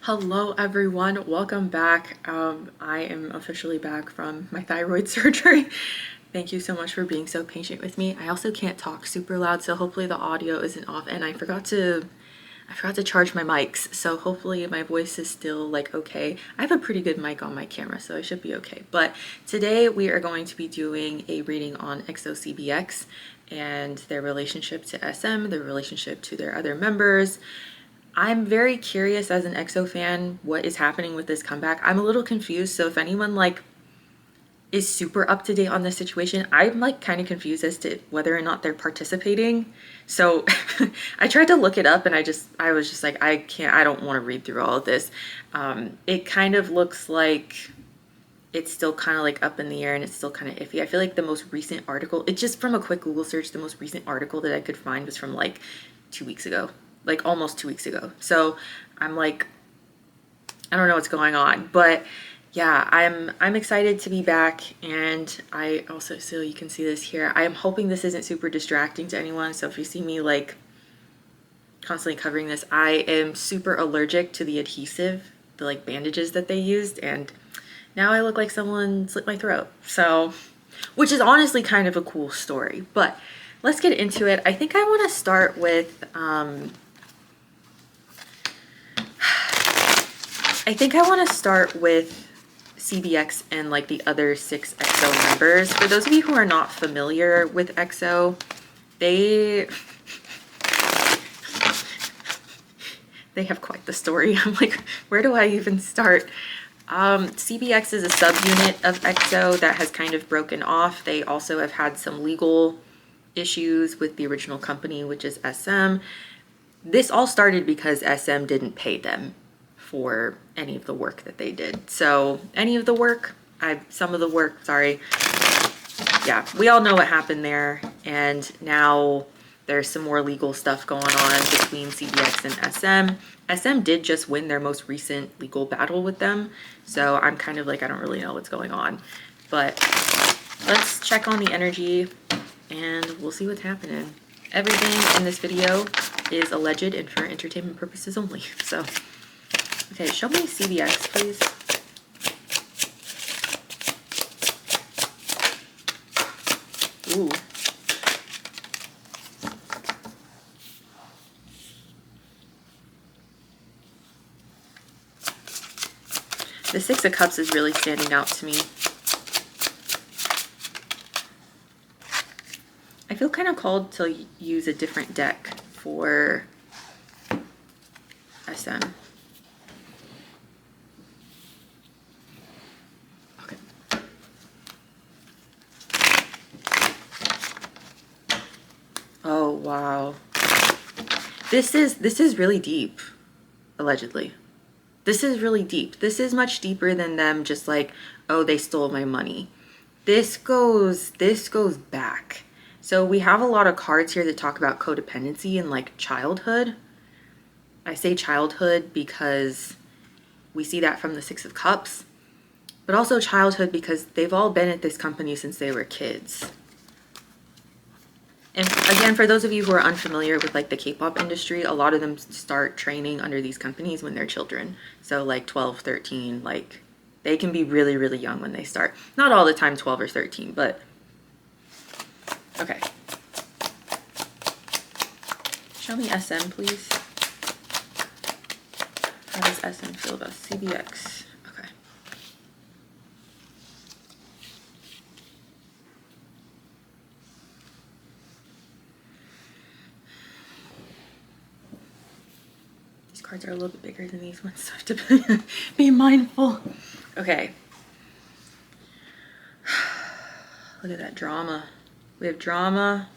Hello everyone, welcome back. I am officially back from my thyroid surgery. Thank you so much for being so patient with me. I also can't talk super loud, so hopefully the audio isn't off, and I forgot to charge my mics, so hopefully my voice is still like okay. I have a pretty good mic on my camera, so I should be okay. But today we are going to be doing a reading on EXO CBX and their relationship to SM, their relationship to their other members. I'm very curious as an EXO fan what is happening with this comeback. I'm a little confused, so if anyone like is super up to date on this situation, I'm like kind of confused as to whether or not they're participating. So I tried to look it up and I was just like, I don't want to read through all of this. It kind of looks like it's still kind of like up in the air and it's still kind of iffy. I feel like the most recent article, it's just from a quick Google search, the most recent article that I could find was from like 2 weeks ago. Like almost 2 weeks ago. So I'm like, I don't know what's going on, but yeah, I'm excited to be back. And I also, so you can see this here, I am hoping this isn't super distracting to anyone. So if you see me like constantly covering this, I am super allergic to the adhesive, the like bandages that they used. And now I look like someone slit my throat. So, which is honestly kind of a cool story, but let's get into it. I think I want to start with, CBX and like the other 6 EXO members. For those of you who are not familiar with EXO, they have quite the story. I'm like, where do I even start? CBX is a subunit of EXO that has kind of broken off. They also have had some legal issues with the original company, which is SM. This all started because SM didn't pay them for any of the work that they did. So some of the work, sorry. Yeah, we all know what happened there. And now there's some more legal stuff going on between CBX and SM. SM did just win their most recent legal battle with them. So I'm kind of like, I don't really know what's going on. But let's check on the energy and we'll see what's happening. Everything in this video is alleged and for entertainment purposes only. So, okay, show me CBX, please. Ooh. The 6 of Cups is really standing out to me. I feel kind of called to use a different deck for SM. Okay. Oh, wow. This is really deep, allegedly. This is really deep. This is much deeper than them just like, oh, they stole my money. This goes back. So we have a lot of cards here that talk about codependency and like childhood. I say childhood because we see that from the 6 of Cups, but also childhood because they've all been at this company since they were kids. And again, for those of you who are unfamiliar with like the K-pop industry, a lot of them start training under these companies when they're children. So like 12, 13, like they can be really, really young when they start. Not all the time 12 or 13, but okay. Show me SM, please. How does SM feel about CBX? Okay. These cards are a little bit bigger than these ones, so I have to be mindful. Okay. Look at that drama. We have drama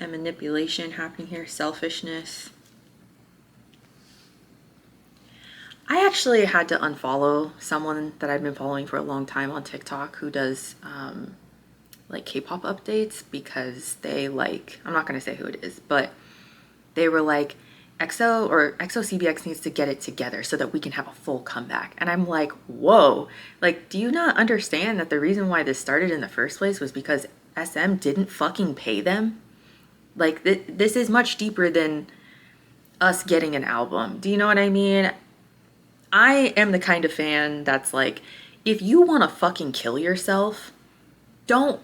and manipulation happening here, selfishness. I actually had to unfollow someone that I've been following for a long time on TikTok who does like K-pop updates because they like, I'm not going to say who it is, but they were like, EXO CBX needs to get it together so that we can have a full comeback. And I'm like, whoa, like, do you not understand that the reason why this started in the first place was because SM didn't fucking pay them? Like, this is much deeper than us getting an album. Do you know what I mean? I am the kind of fan that's like, if you want to fucking kill yourself, don't,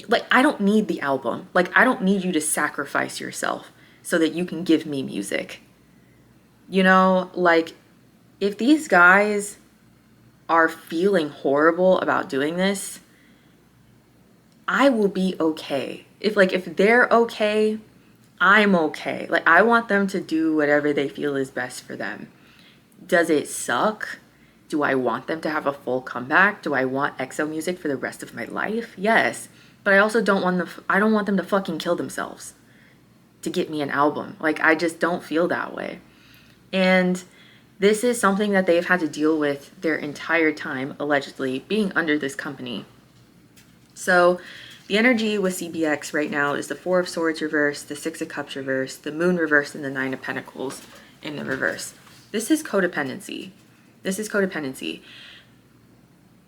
like, I don't need the album. Like, I don't need you to sacrifice yourself so that you can give me music. You know, like, if these guys are feeling horrible about doing this, I will be okay. If they're okay, I'm okay. Like, I want them to do whatever they feel is best for them. Does it suck? Do I want them to have a full comeback? Do I want EXO music for the rest of my life? Yes. But I also I don't want them to fucking kill themselves to get me an album. Like, I just don't feel that way. And this is something that they've had to deal with their entire time, allegedly, being under this company. So the energy with CBX right now is the Four of Swords reverse, the Six of Cups reverse, the Moon reverse, and the Nine of Pentacles in the reverse. This is codependency. This is codependency.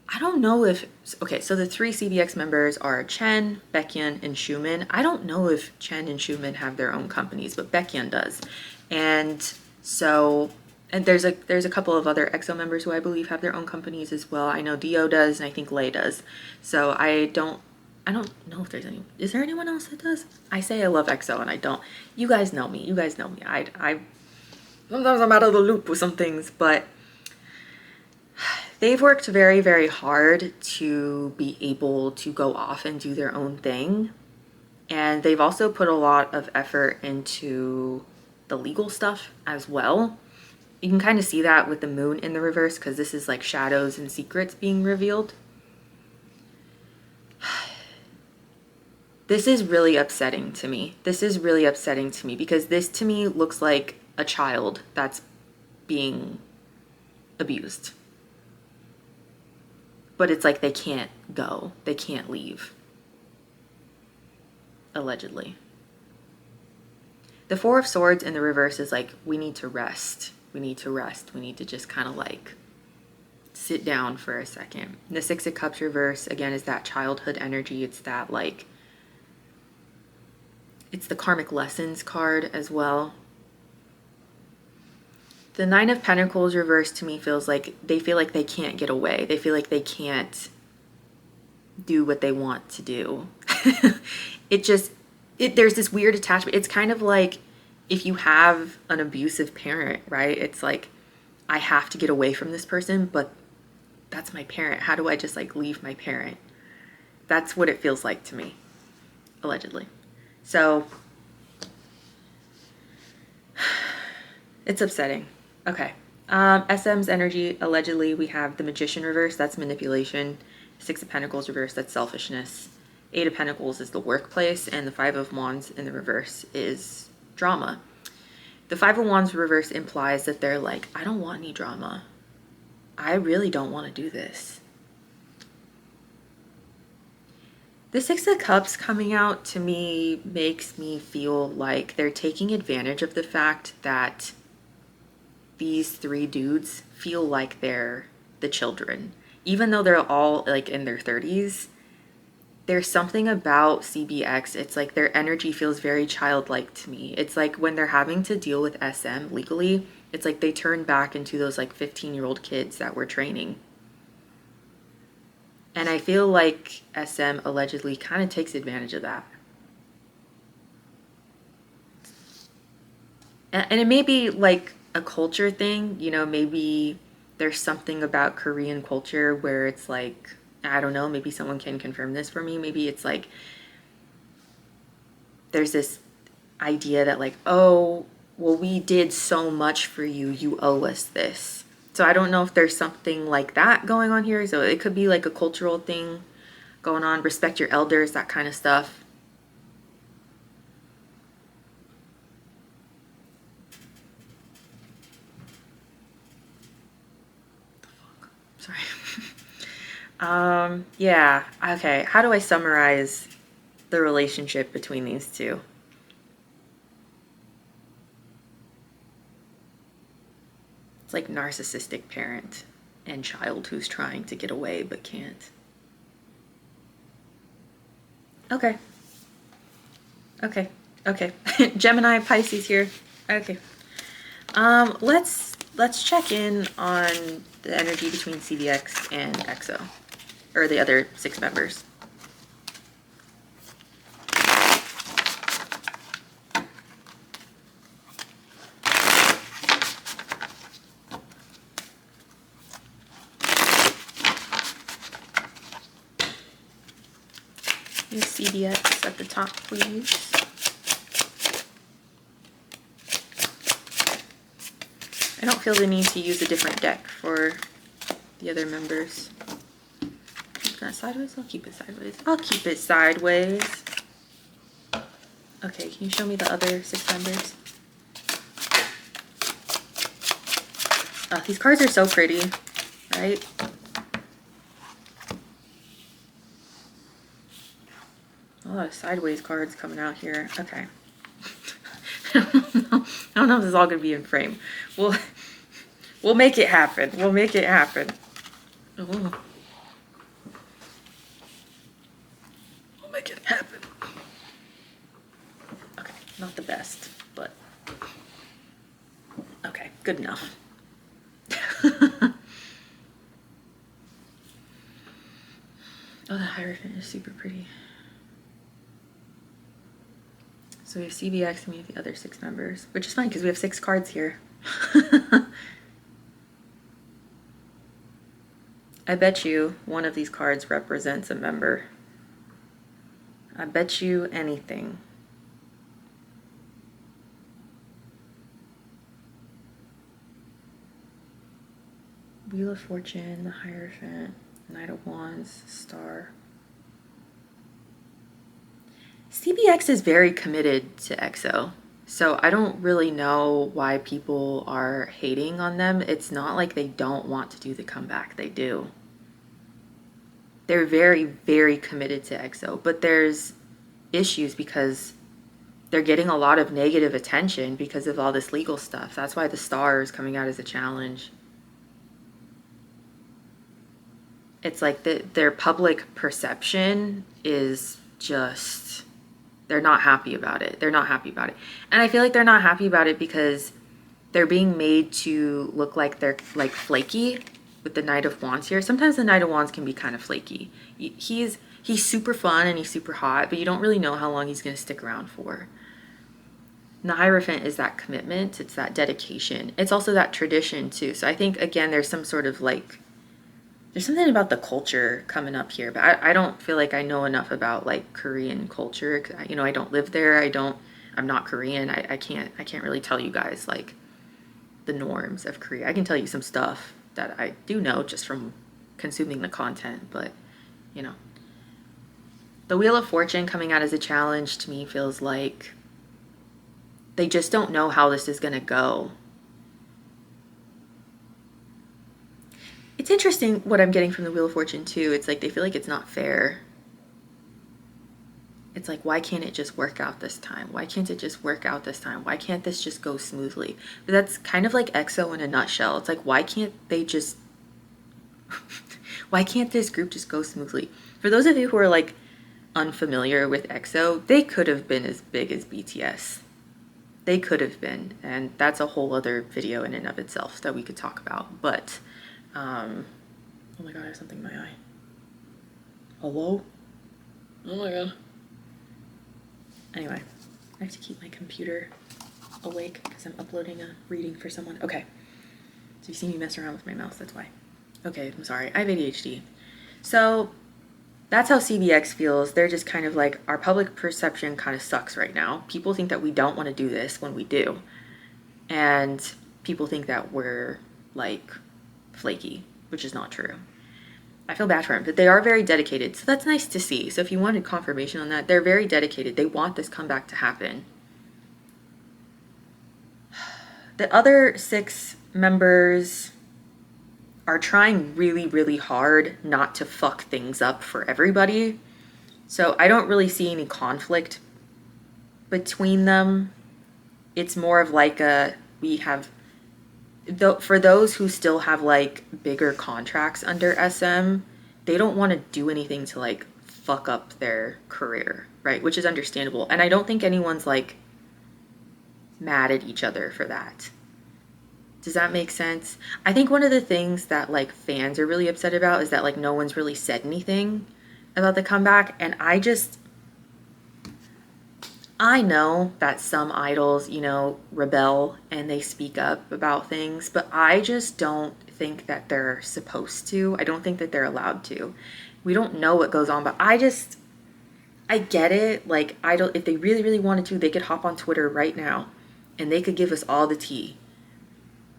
I don't know if, okay, so the 3 CBX members are Chen, Baekhyun, and Xiumin. I don't know if Chen and Xiumin have their own companies, but Baekhyun does. And so, and there's a couple of other EXO members who I believe have their own companies as well. I know Dio does, and I think Lay does. So I don't know if there's any, is there anyone else that does? I say I love EXO and I don't. You guys know me. You guys know me. I sometimes I'm out of the loop with some things, but they've worked very, very hard to be able to go off and do their own thing. And they've also put a lot of effort into the legal stuff as well. You can kind of see that with the moon in the reverse, because this is like shadows and secrets being revealed. This is really upsetting to me. This is really upsetting to me because this to me looks like a child that's being abused. But it's like they can't go. They can't leave. Allegedly. The Four of Swords in the reverse is like, we need to rest. We need to rest. We need to just kind of like sit down for a second. The Six of Cups reverse, again, is that childhood energy. It's that like, it's the karmic lessons card as well. The Nine of Pentacles reverse to me feels like they feel like they can't get away. They feel like they can't do what they want to do. There's this weird attachment. It's kind of like if you have an abusive parent, right? It's like, I have to get away from this person, but that's my parent. How do I just like leave my parent? That's what it feels like to me, allegedly. So it's upsetting. Okay. SM's energy, allegedly, we have the Magician reverse, that's manipulation. Six of Pentacles reverse, that's selfishness. Eight of Pentacles is the workplace, and the Five of Wands in the reverse is drama. The Five of Wands reverse implies that they're like, I don't want any drama. I really don't want to do this. The Six of Cups coming out to me makes me feel like they're taking advantage of the fact that these 3 dudes feel like they're the children. Even though they're all like in their 30s, there's something about CBX. It's like their energy feels very childlike to me. It's like when they're having to deal with SM legally, it's like they turn back into those like 15-year-old kids that we're training. And I feel like SM allegedly kind of takes advantage of that. And it may be like a culture thing, you know, maybe there's something about Korean culture where it's like, I don't know, maybe someone can confirm this for me. Maybe it's like, there's this idea that like, oh, well, we did so much for you, you owe us this. So I don't know if there's something like that going on here. So it could be like a cultural thing going on, respect your elders, that kind of stuff. Sorry. Yeah, okay. How do I summarize the relationship between these two? It's like narcissistic parent and child who's trying to get away but can't. Okay. Okay. Okay. Gemini, Pisces here. Okay. Let's let's check in on the energy between CBX and EXO, or the other 6 members. Use CBX at the top, please. I don't feel the need to use a different deck for the other members. Keep that sideways? I'll keep it sideways. I'll keep it sideways. Okay, can you show me the other 6 members? Oh, these cards are so pretty, right? A lot of sideways cards coming out here. Okay. I don't know if this is all gonna be in frame. We'll make it happen. We'll make it happen. Oh. We'll make it happen. Okay, not the best, but okay, good enough. Oh, the Hierophant is super pretty. So we have CBX and we have the other 6 members, which is fine because we have 6 cards here. I bet you one of these cards represents a member. I bet you anything. Wheel of Fortune, the Hierophant, Knight of Wands, Star. CBX is very committed to EXO, so I don't really know why people are hating on them. It's not like they don't want to do the comeback. They do. They're very, very committed to EXO, but there's issues because they're getting a lot of negative attention because of all this legal stuff. That's why the Star is coming out as a challenge. It's like their public perception is just... they're not happy about it. They're not happy about it. And I feel like they're not happy about it because they're being made to look like they're like flaky with the Knight of Wands here. Sometimes the Knight of Wands can be kind of flaky. He's super fun and he's super hot, but you don't really know how long he's going to stick around for. And the Hierophant is that commitment. It's that dedication. It's also that tradition too. So I think, again, there's some sort of like... there's something about the culture coming up here, but I don't feel like I know enough about like Korean culture. You know, I don't live there. I'm not Korean. I can't really tell you guys like the norms of Korea. I can tell you some stuff that I do know just from consuming the content, but you know. The Wheel of Fortune coming out as a challenge to me feels like they just don't know how this is gonna go. It's interesting what I'm getting from the Wheel of Fortune too. It's like they feel like it's not fair. It's like, why can't it just work out this time? Why can't it just work out this time? Why can't this just go smoothly? But that's kind of like EXO in a nutshell. It's like, why can't they just... why can't this group just go smoothly? For those of you who are like unfamiliar with EXO, they could have been as big as BTS. They could have been, and that's a whole other video in and of itself that we could talk about. But oh my god, I have something in my eye. Hello? Oh my god. Anyway, I have to keep my computer awake because I'm uploading a reading for someone. Okay, so you see me mess around with my mouse, that's why. Okay, I'm sorry, I have ADHD. So that's how CBX feels. They're just kind of like, our public perception kind of sucks right now. People think that we don't want to do this when we do. And people think that we're like flaky, which is not true. I feel bad for them, but they are very dedicated. So that's nice to see. So if you wanted confirmation on that, they're very dedicated. They want this comeback to happen. The other 6 members are trying really, really hard not to fuck things up for everybody. So I don't really see any conflict between them. It's more of like we have... for those who still have like bigger contracts under SM, they don't want to do anything to like fuck up their career, right? Which is understandable. And I don't think anyone's like mad at each other for that. Does that make sense? I think one of the things that like fans are really upset about is that like no one's really said anything about the comeback. And I know that some idols, you know, rebel and they speak up about things, but I just don't think that they're supposed to. I don't think that they're allowed to. We don't know what goes on, but I get it. Like, if they really, really wanted to, they could hop on Twitter right now and they could give us all the tea.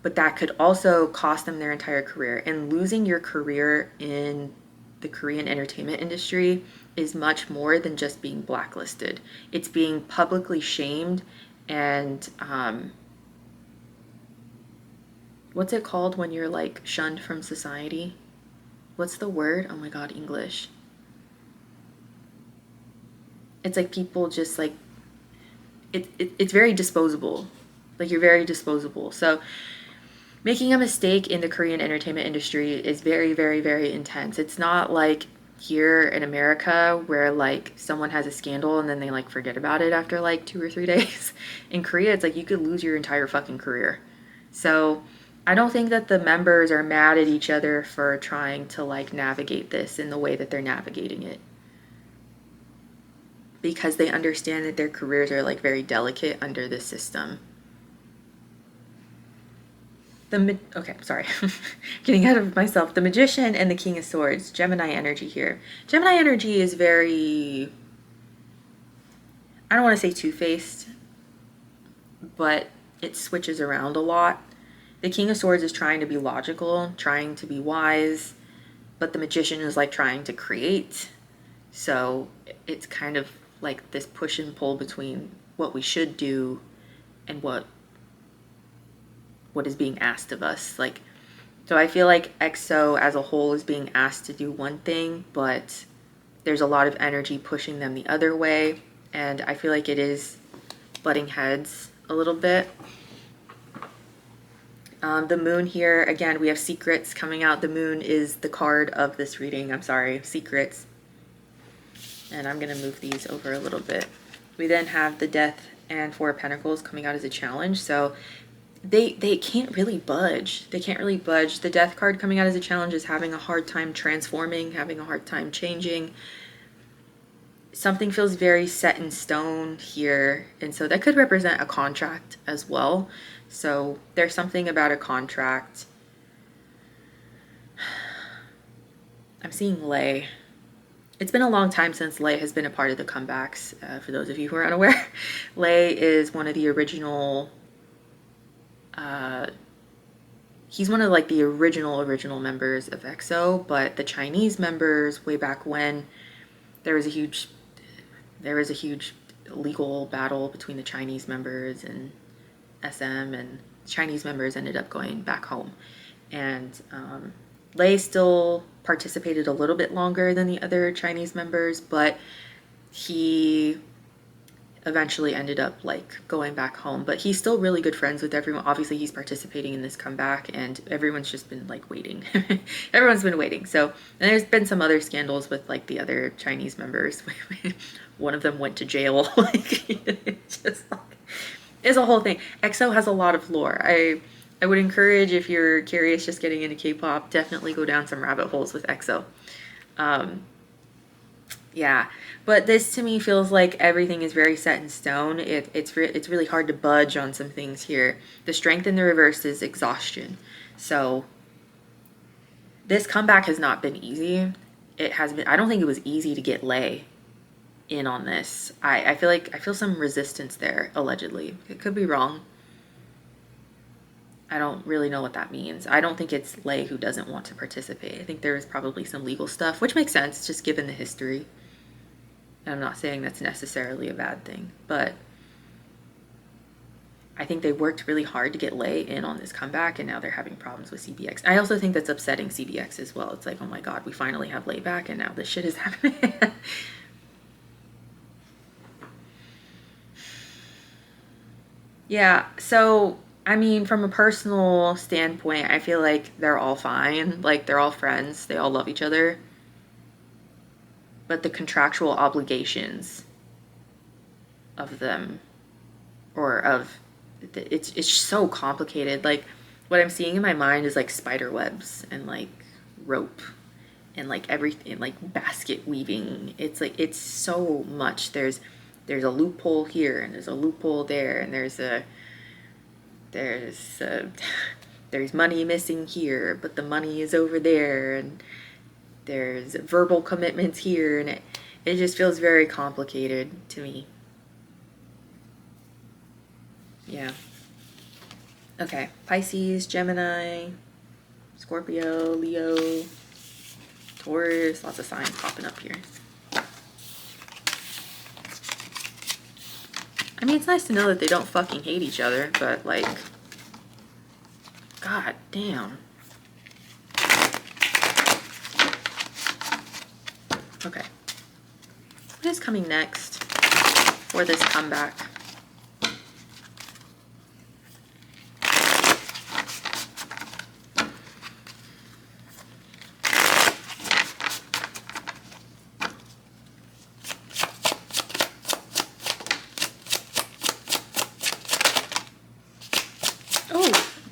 But that could also cost them their entire career. And losing your career in the Korean entertainment industry is much more than just being blacklisted. It's being publicly shamed and, what's it called when you're like shunned from society? What's the word? Oh my God, English. It's like people just like, it's very disposable. Like you're very disposable. So making a mistake in the Korean entertainment industry is very, very, very intense. It's not like here in America where like someone has a scandal and then they like forget about it after like 2 or 3 days. In Korea, it's like you could lose your entire fucking career. So I don't think that the members are mad at each other for trying to like navigate this in the way that they're navigating it, because they understand that their careers are like very delicate under this system. Okay, sorry. Getting out of myself. The Magician and the King of Swords. Gemini energy here. Gemini energy is very, I don't want to say two-faced, but it switches around a lot. The King of Swords is trying to be logical, trying to be wise, but the Magician is like trying to create. So it's kind of like this push and pull between what we should do and what is being asked of us. Like, so I feel like EXO as a whole is being asked to do one thing, but there's a lot of energy pushing them the other way, and I feel like it is butting heads a little bit. The moon here, again, we have secrets coming out. The moon is the card of this reading. I'm sorry, secrets. And I'm going to move these over a little bit. We then have the Death and Four of Pentacles coming out as a challenge. So they can't really budge. They can't really budge. The Death card coming out as a challenge is having a hard time transforming, having a hard time changing. Something feels very set in stone here. And so that could represent a contract as well. So there's something about a contract. I'm seeing Lay. It's been a long time since Lay has been a part of the comebacks. For those of you who are unaware, Lay is one of the original, he's one of like the original members of EXO, but the Chinese members way back when, there was a huge legal battle between the Chinese members and SM, and Chinese members ended up going back home. And Lay still participated a little bit longer than the other Chinese members, but he eventually ended up like going back home. But he's still really good friends with everyone. Obviously he's participating in this comeback, and everyone's just been like waiting. Everyone's been waiting. So, and there's been some other scandals with like the other Chinese members. One of them went to jail. Like, it's just like, it's a whole thing. EXO has a lot of lore. I would encourage, if you're curious just getting into K-pop, definitely go down some rabbit holes with EXO. Yeah, but this to me feels like everything is very set in stone. It's really hard to budge on some things here. The strength in the reverse is exhaustion. So this comeback has not been easy. It has been, I don't think it was easy to get Lay in on this. I feel some resistance there, allegedly. It could be wrong. I don't really know what that means. I don't think it's Lay who doesn't want to participate. I think there is probably some legal stuff, which makes sense just given the history. And I'm not saying that's necessarily a bad thing, but I think they worked really hard to get Lay in on this comeback, and now they're having problems with CBX. I also think that's upsetting CBX as well. It's like, oh my God, we finally have Lay back, and now this shit is happening. Yeah, so I mean, from a personal standpoint, I feel like they're all fine. Like, they're all friends. They all love each other. But the contractual obligations of them, or of, it's so complicated. Like, what I'm seeing in my mind is like spider webs and like rope and like everything, like basket weaving. It's like, it's so much. There's a loophole here and there's a loophole there, and there's there's money missing here, but the money is over there, and there's verbal commitments here, and it just feels very complicated to me. Yeah. Okay, Pisces, Gemini, Scorpio, Leo, Taurus, lots of signs popping up here. I mean, it's nice to know that they don't fucking hate each other, but like, god damn. Okay. What is coming next for this comeback?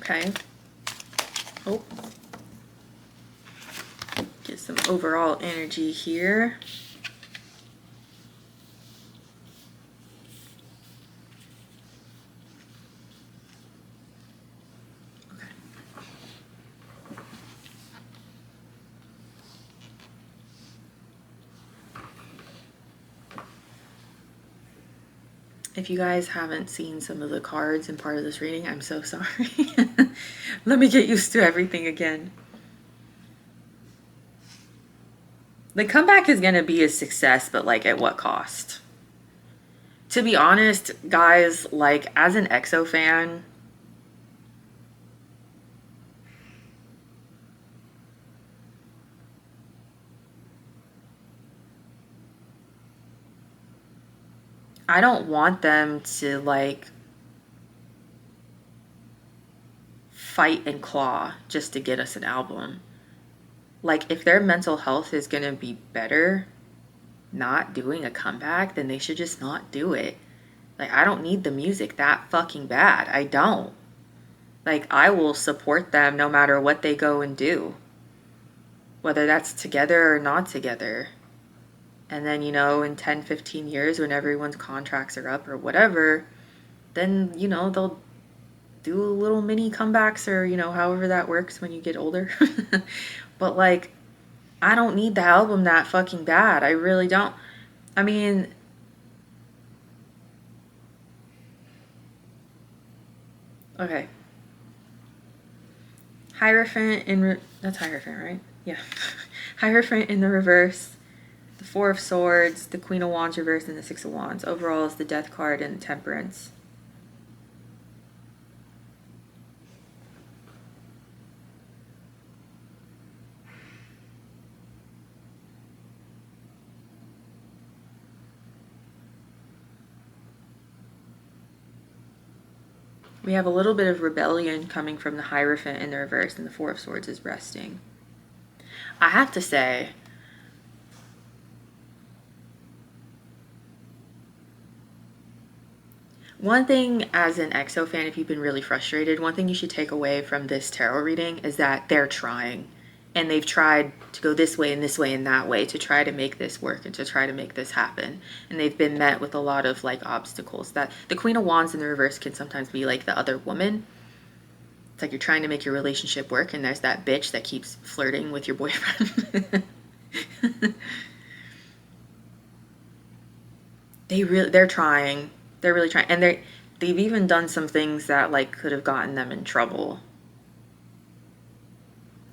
Okay. Oh. Get some overall energy here. Okay. If you guys haven't seen some of the cards in part of this reading, I'm so sorry. Let me get used to everything again. The comeback is going to be a success, but like at what cost? To be honest, guys, like as an EXO fan, I don't want them to like fight and claw just to get us an album. Like if their mental health is going to be better not doing a comeback, then they should just not do it. Like I don't need the music that fucking bad. I don't. Like I will support them no matter what they go and do. Whether that's together or not together. And then, you know, in 10, 15 years when everyone's contracts are up or whatever, then, you know, they'll do little mini comebacks or, you know, however that works when you get older. But like, I don't need the album that fucking bad. I really don't. I mean, okay. Hierophant in, that's Hierophant, right? Yeah. Hierophant in the reverse. The Four of Swords, the Queen of Wands reversed, and the Six of Wands. Overall is the Death card and Temperance. We have a little bit of rebellion coming from the Hierophant in the reverse, and the Four of Swords is resting. I have to say, one thing as an EXO fan, if you've been really frustrated, one thing you should take away from this tarot reading is that they're trying. And they've tried to go this way and this way and that way to try to make this work and to try to make this happen. And they've been met with a lot of like obstacles. That the Queen of Wands in the reverse can sometimes be like the other woman. It's like you're trying to make your relationship work and there's that bitch that keeps flirting with your boyfriend. They're trying. They're really trying. And they've even done some things that like could have gotten them in trouble.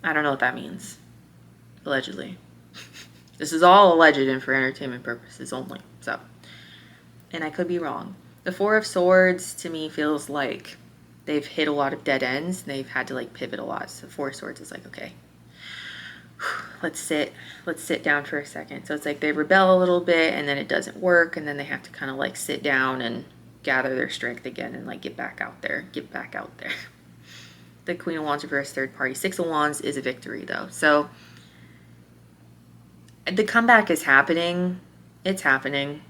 I don't know what that means. Allegedly. This is all alleged and for entertainment purposes only. So, and I could be wrong. The Four of Swords to me feels like they've hit a lot of dead ends. They've had to like pivot a lot. So Four of Swords is like, okay, let's sit down for a second. So it's like they rebel a little bit and then it doesn't work. And then they have to kind of like sit down and gather their strength again and like get back out there. The Queen of Wands reverse, third party. Six of Wands is a victory though. So the comeback is happening. It's happening.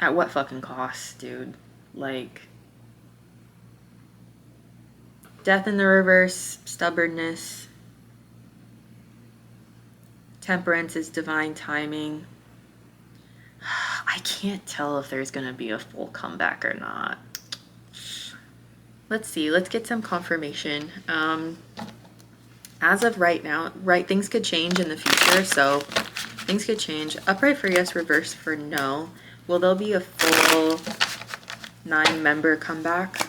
At what fucking cost, dude? Like, death in the reverse, stubbornness. Temperance is divine timing. I can't tell if there's gonna be a full comeback or not. Let's see, let's get some confirmation. As of right now, right, things could change in the future, so things could change. Upright for yes, reverse for no. Will there be a full 9-member comeback?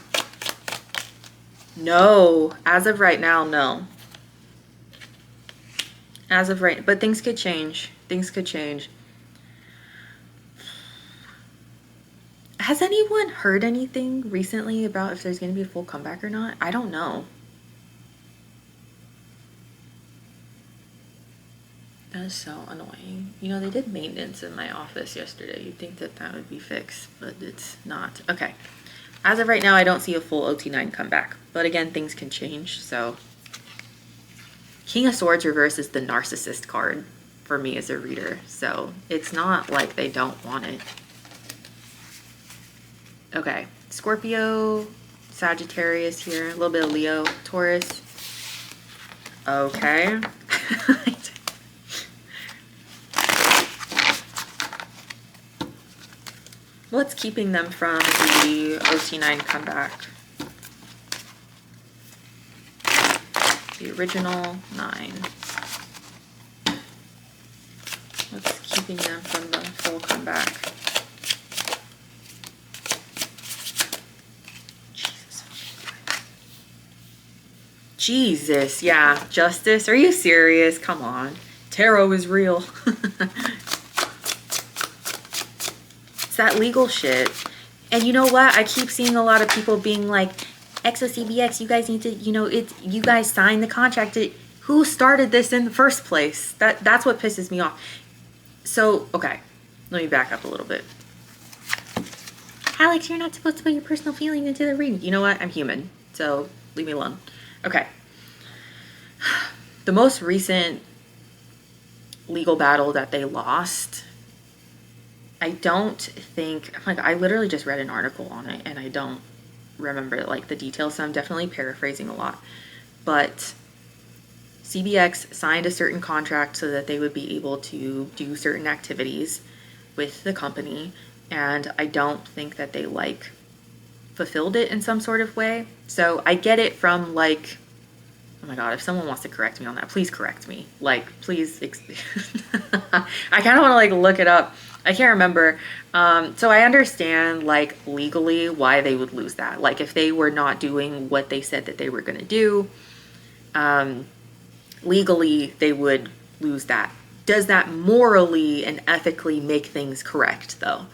No, as of right now, no. As of right, but things could change. Things could change. Has anyone heard anything recently about if there's going to be a full comeback or not? I don't know. That is so annoying. You know, they did maintenance in my office yesterday. You'd think that that would be fixed, but it's not. Okay. As of right now, I don't see a full OT9 comeback. But again, things can change, so. King of Swords reverse is the narcissist card for me as a reader. So it's not like they don't want it. Okay. Scorpio, Sagittarius here. A little bit of Leo, Taurus. Okay. What's keeping them from the OT9 comeback? The original 9. What's keeping them from the full comeback? Jesus, yeah. Justice? Are you serious? Come on. Tarot is real. It's that legal shit. And you know what? I keep seeing a lot of people being like, EXO CBX, you guys need to, you know, you guys signed the contract. Who started this in the first place? That's what pisses me off. So, okay. Let me back up a little bit. Alex, you're not supposed to put your personal feelings into the reading. You know what? I'm human. So, leave me alone. Okay. The most recent legal battle that they lost, I don't think, like, I literally just read an article on it and I don't remember like the details, so I'm definitely paraphrasing a lot. But CBX signed a certain contract so that they would be able to do certain activities with the company, and I don't think that they like fulfilled it in some sort of way. So I get it from like, oh my god, if someone wants to correct me on that, please correct me. Like, please. I kind of want to like look it up. I can't remember. So I understand like legally why they would lose that. Like if they were not doing what they said that they were going to do, legally they would lose that. Does that morally and ethically make things correct though?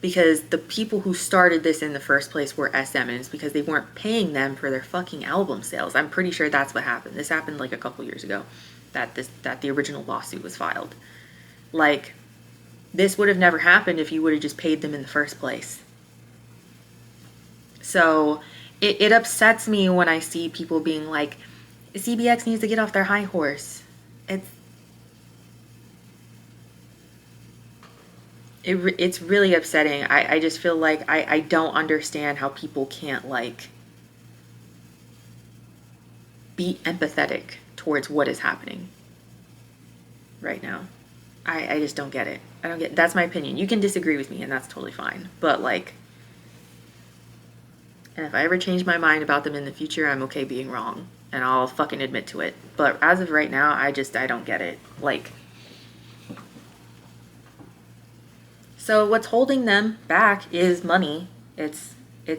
Because the people who started this in the first place were SM, and it's because they weren't paying them for their fucking album sales. I'm pretty sure that's what happened. This happened like a couple years ago that the original lawsuit was filed. Like, this would have never happened if you would have just paid them in the first place. So it upsets me when I see people being like, CBX needs to get off their high horse. It's really upsetting. I just feel like I don't understand how people can't like be empathetic towards what is happening right now. I just don't get it. I don't get, that's my opinion. You can disagree with me and that's totally fine. But like, and if I ever change my mind about them in the future, I'm okay being wrong and I'll fucking admit to it. But as of right now, I don't get it. Like, so what's holding them back is money. It's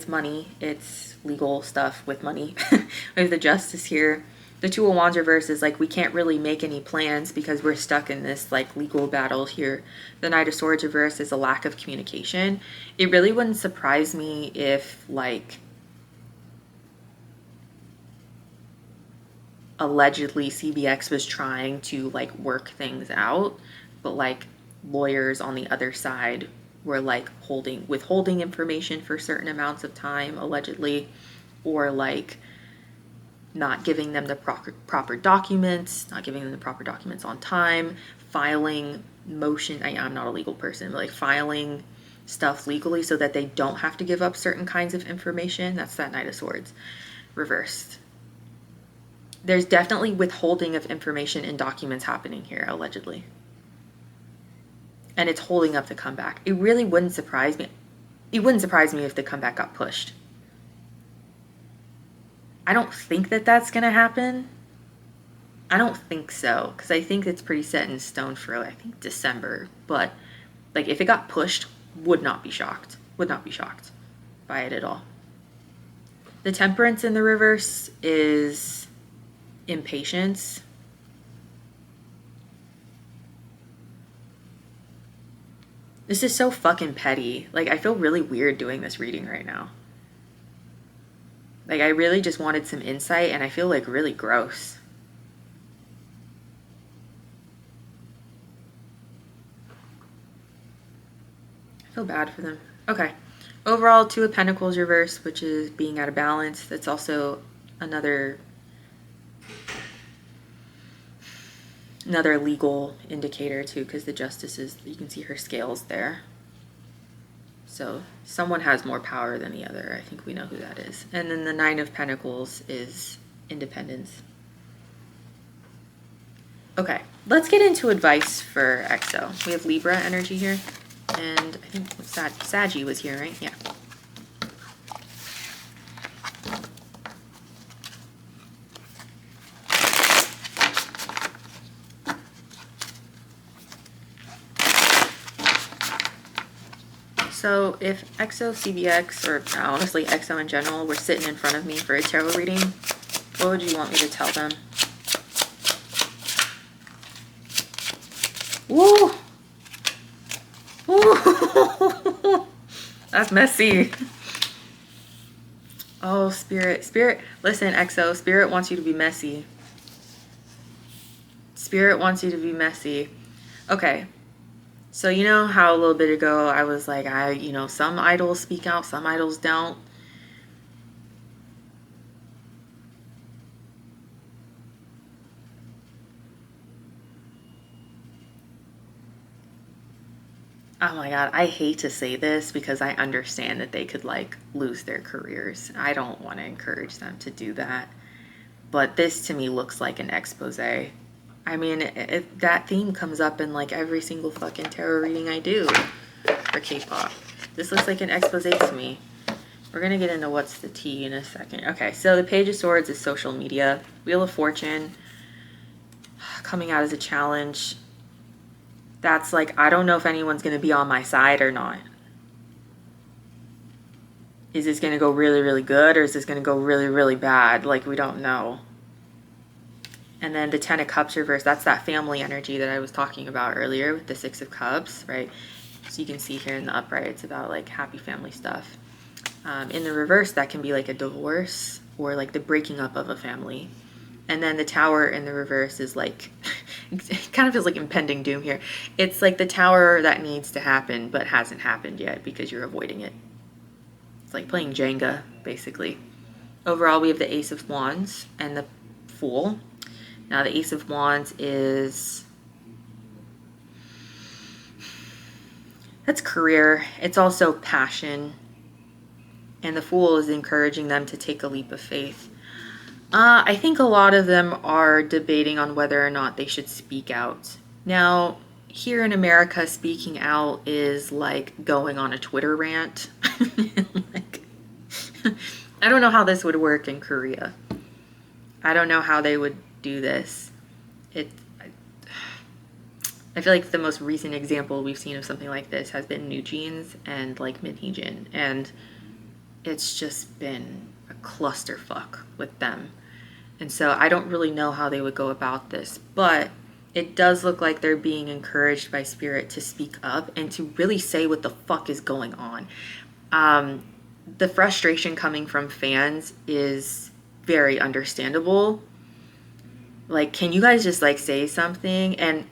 money. It's legal stuff with money. We have the justice here. The Two of Wands reverse is like, we can't really make any plans because we're stuck in this like legal battle here. The Knight of Swords reverse is a lack of communication. It really wouldn't surprise me if like allegedly CBX was trying to like work things out, but like lawyers on the other side were like withholding information for certain amounts of time allegedly, or like not giving them the proper documents, not giving them the proper documents on time, filing I'm not a legal person, but like filing stuff legally so that they don't have to give up certain kinds of information. That's that Knight of Swords reversed. There's definitely withholding of information in documents happening here, allegedly. And it's holding up the comeback. It really wouldn't surprise me. It wouldn't surprise me if the comeback got pushed. I don't think that that's going to happen. I don't think so, because I think it's pretty set in stone for, I think, December. But, like, if it got pushed, would not be shocked. Would not be shocked by it at all. The Temperance in the reverse is impatience. This is so fucking petty. Like, I feel really weird doing this reading right now. Like, I really just wanted some insight, and I feel, like, really gross. I feel bad for them. Okay. Overall, Two of Pentacles reverse, which is being out of balance. That's also another legal indicator too, because the Justice is, you can see her scales there. So someone has more power than the other. I think we know who that is. And then the Nine of Pentacles is independence. Okay, let's get into advice for EXO. We have Libra energy here. And I think Saggy was here, right? Yeah. So if EXO, CBX, or honestly EXO in general were sitting in front of me for a tarot reading, what would you want me to tell them? Woo! Woo! That's messy. Oh, Spirit. Listen, EXO, Spirit wants you to be messy. Spirit wants you to be messy. Okay. So you know how a little bit ago I was like, some idols speak out, some idols don't. Oh my God, I hate to say this because I understand that they could like lose their careers. I don't want to encourage them to do that. But this to me looks like an expose. I mean, that theme comes up in like every single fucking tarot reading I do for K-pop. This looks like an expose to me. We're going to get into what's the tea in a second. Okay, so the Page of Swords is social media. Wheel of Fortune coming out as a challenge. That's like, I don't know if anyone's going to be on my side or not. Is this going to go really, really good, or is this going to go really, really bad? Like, we don't know. And then the Ten of Cups reverse, that's that family energy that I was talking about earlier with the Six of Cups, right? So you can see here in the upright, it's about like happy family stuff. In the reverse, that can be like a divorce or like the breaking up of a family. And then the Tower in the reverse is like, it kind of feels like impending doom here. It's like the Tower that needs to happen but hasn't happened yet because you're avoiding it. It's like playing Jenga, basically. Overall, we have the Ace of Wands and the Fool. Now, the Ace of Wands is, that's career. It's also passion. And the Fool is encouraging them to take a leap of faith. I think a lot of them are debating on whether or not they should speak out. Now, here in America, speaking out is like going on a Twitter rant. Like, I don't know how this would work in Korea. I don't know how they would do this. I feel like the most recent example we've seen of something like this has been New Jeans and like Minheejin, and it's just been a clusterfuck with them. And so I don't really know how they would go about this, but it does look like they're being encouraged by Spirit to speak up and to really say what the fuck is going on. The frustration coming from fans is very understandable. Like, can you guys just like say something? And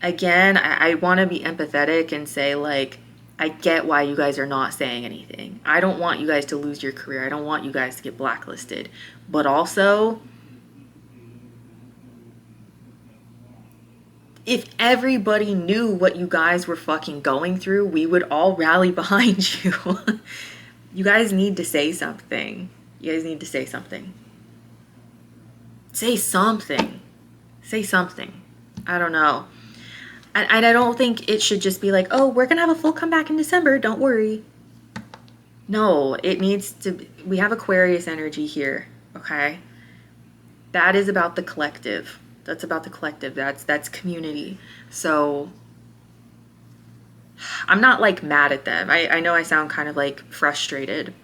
again, I want to be empathetic and say like, I get why you guys are not saying anything. I don't want you guys to lose your career. I don't want you guys to get blacklisted. But also, If everybody knew what you guys were fucking going through, we would all rally behind you. You guys need to say something. You guys need to say something. Say something. Say something. I don't know. And I don't think it should just be like, oh, we're going to have a full comeback in December. Don't worry. No, it needs to. We have Aquarius energy here. Okay. That is about the collective. That's about the collective. That's community. So I'm not like mad at them. I know I sound kind of like frustrated.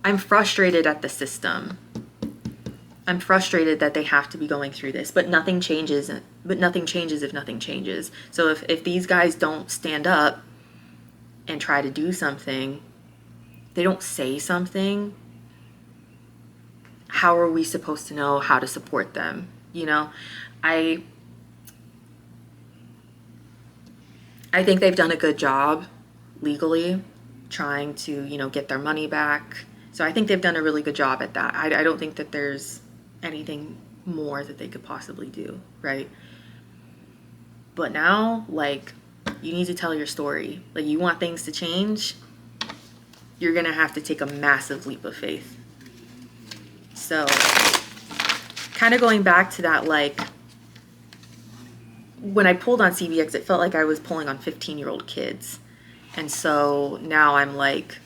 I'm frustrated at the system. I'm frustrated that they have to be going through this, but nothing changes. But nothing changes if nothing changes. So if these guys don't stand up and try to do something, they don't say something, how are we supposed to know how to support them? You know, I think they've done a good job legally trying to, you know, get their money back. So I think they've done a really good job at that. I don't think that there's anything more that they could possibly do, right? But now, like, you need to tell your story. Like, you want things to change, you're gonna have to take a massive leap of faith. So kind of going back to that, like, when I pulled on CBX, it felt like I was pulling on 15-year-old kids. And so now I'm like,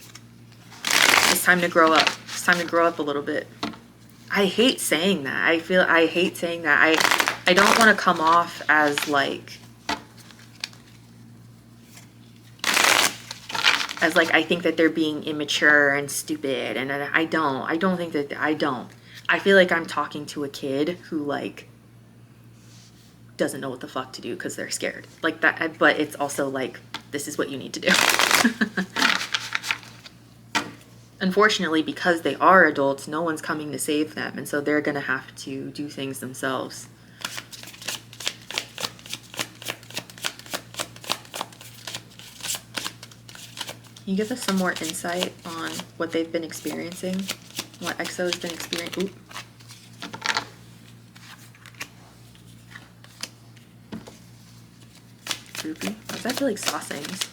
it's time to grow up. It's time to grow up a little bit. I hate saying that. I hate saying that. I don't want to come off as like, I think that they're being immature and stupid. And I don't think that, I don't. I feel like I'm talking to a kid who, like, doesn't know what the fuck to do because they're scared. Like that, but it's also like, this is what you need to do. Unfortunately, because they are adults, no one's coming to save them. And so they're going to have to do things themselves. Can you give us some more insight on what they've been experiencing? What EXO has been experiencing? Oop. Droopy. Does that feel like sausings?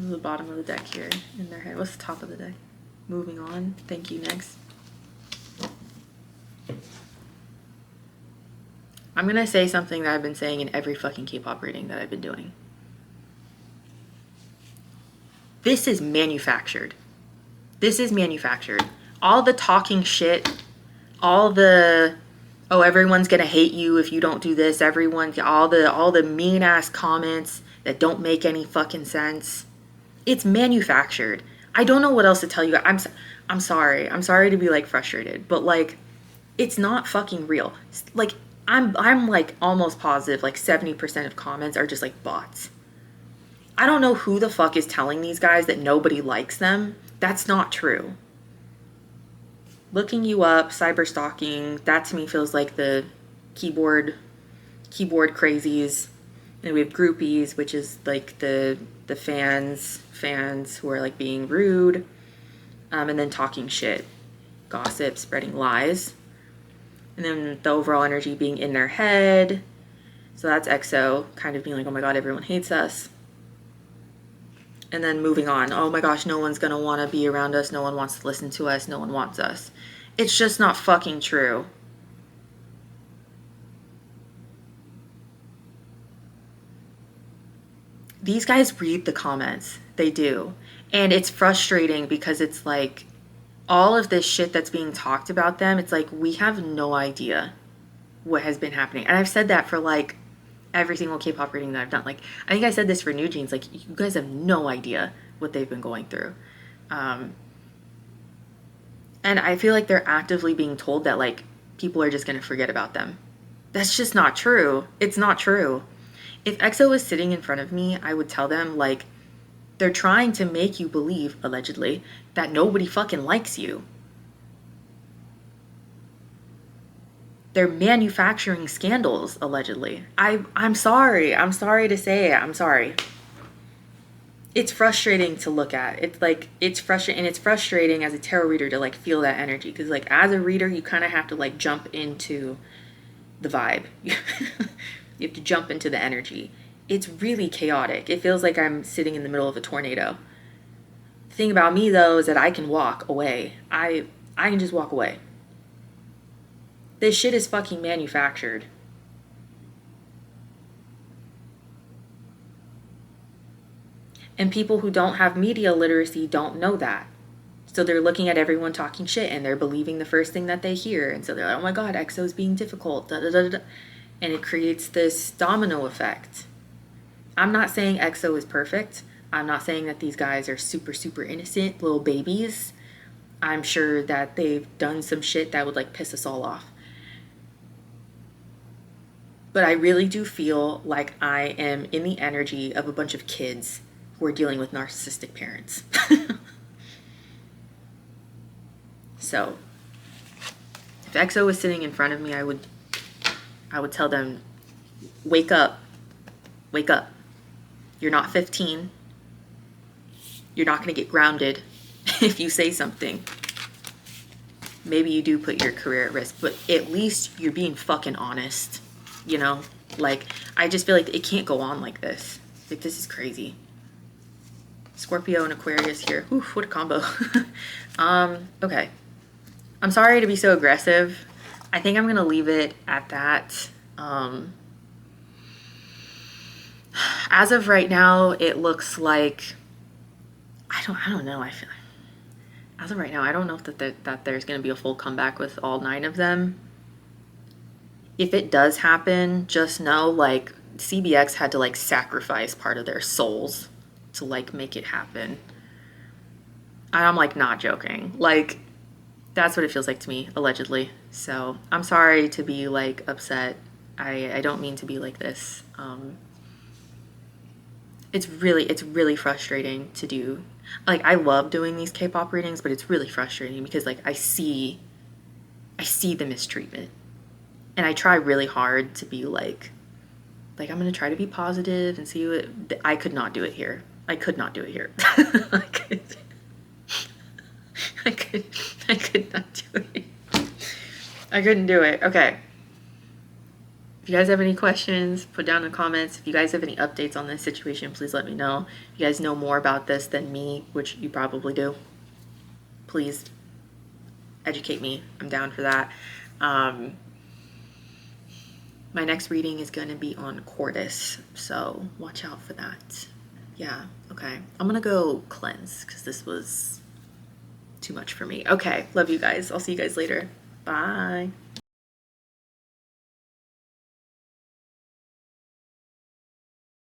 The bottom of the deck here in their head. What's the top of the deck? Moving on. Thank you. Next. I'm gonna say something that I've been saying in every fucking K-pop reading that I've been doing. This is manufactured. This is manufactured. All the talking shit, all the, oh, everyone's gonna hate you if you don't do this, all the mean ass comments that don't make any fucking sense. It's manufactured. I don't know what else to tell you. I'm sorry. I'm sorry to be like frustrated, but like, it's not fucking real. Like, I'm like almost positive like 70% of comments are just like bots. I don't know who the fuck is telling these guys that nobody likes them. That's not true. Looking you up, cyber stalking, that to me feels like the keyboard crazies. And we have groupies, which is like the fans who are like being rude, and then talking shit, gossip, spreading lies. And then the overall energy being in their head. So that's EXO kind of being like, oh my god, everyone hates us. And then moving on, oh my gosh, no one's gonna want to be around us, no one wants to listen to us, no one wants us. It's just not fucking true. These guys read the comments. They do. And it's frustrating because it's like, all of this shit that's being talked about them, it's like, we have no idea what has been happening. And I've said that for like every single K-pop reading that I've done. Like, I think I said this for New Jeans, like, you guys have no idea what they've been going through. And I feel like they're actively being told that, like, people are just going to forget about them. That's just not true. It's not true. If EXO was sitting in front of me, I would tell them, like, they're trying to make you believe, allegedly, that nobody fucking likes you. They're manufacturing scandals, allegedly. I'm sorry. I'm sorry to say it. I'm sorry. it's frustrating to look at. It's like, it's frustrating, and it's frustrating as a tarot reader to like feel that energy, because like as a reader you kind of have to like jump into the vibe. You have to jump into the energy. It's really chaotic. It feels like I'm sitting in the middle of a tornado. The thing about me though is that I can walk away. I can just walk away. This shit is fucking manufactured. And people who don't have media literacy don't know that. So they're looking at everyone talking shit and they're believing the first thing that they hear. And so they're like, oh my God, EXO's being difficult. Da, da, da, da. And it creates this domino effect. I'm not saying EXO is perfect. I'm not saying that these guys are super, super innocent little babies. I'm sure that they've done some shit that would like piss us all off. But I really do feel like I am in the energy of a bunch of kids who are dealing with narcissistic parents. So if EXO was sitting in front of me, I would tell them, wake up, wake up. You're not 15. You're not going to get grounded if you say something. Maybe you do put your career at risk, but at least you're being fucking honest, you know? Like, I just feel like it can't go on like this. Like, this is crazy. Scorpio and Aquarius here. Oof, what a combo. Okay. I'm sorry to be so aggressive. I think I'm going to leave it at that. As of right now, it looks like, I don't know. I feel as of right now, I don't know if that there's going to be a full comeback with all 9 of them. If it does happen, just know like CBX had to like sacrifice part of their souls to like make it happen. I'm like not joking. Like that's what it feels like to me, allegedly. So I'm sorry to be like upset. I don't mean to be like this. It's really frustrating to do. Like I love doing these K-pop readings, but it's really frustrating because like I see the mistreatment. And I try really hard to be like I'm gonna try to be positive and see what I could not do it here. I could not do it here. I could not do it. I couldn't do it. Okay. If you guys have any questions, put down in the comments. If you guys have any updates on this situation, please let me know. If you guys know more about this than me, which you probably do, please educate me. I'm down for that. My next reading is going to be on Cordis, so watch out for that. Yeah, okay. I'm going to go cleanse because this was too much for me. Okay, love you guys. I'll see you guys later. Bye.